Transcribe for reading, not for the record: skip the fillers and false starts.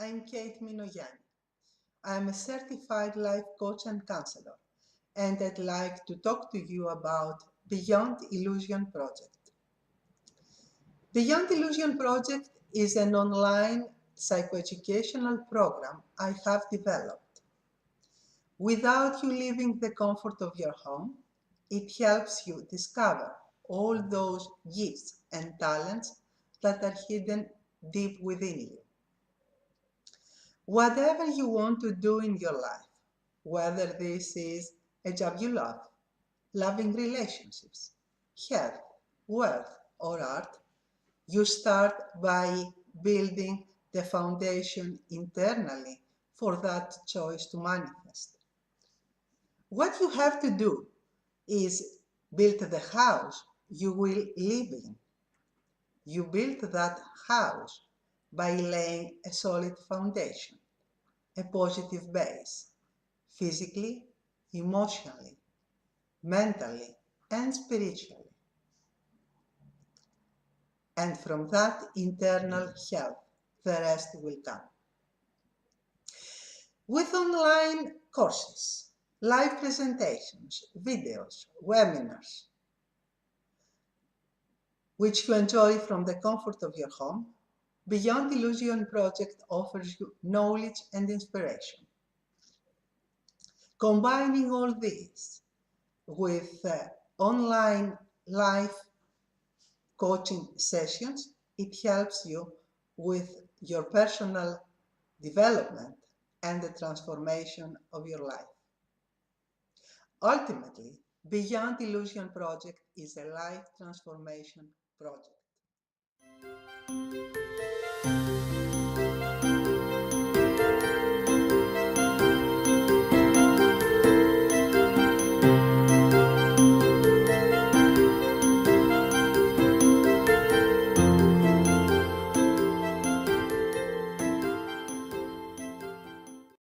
I'm Kate Minogianni. I'm a certified life coach and counselor, and I'd like to talk to you about Beyond Illusion Project. Beyond Illusion Project is an online psychoeducational program I have developed. Without you leaving the comfort of your home, it helps you discover all those gifts and talents that are hidden deep within you. Whatever you want to do in your life, whether this is a job you love, loving relationships, health, wealth, or art, you start by building the foundation internally for that choice to manifest. What you have to do is build the house you will live in. You build that house by laying a solid foundation, a positive base, physically, emotionally, mentally, and spiritually. And from that internal health, the rest will come. With online courses, live presentations, videos, webinars, which you enjoy from the comfort of your home, Beyond Illusion Project offers you knowledge and inspiration. Combining all this with online live coaching sessions, it helps you with your personal development and the transformation of your life. Ultimately, Beyond Illusion Project is a life transformation project.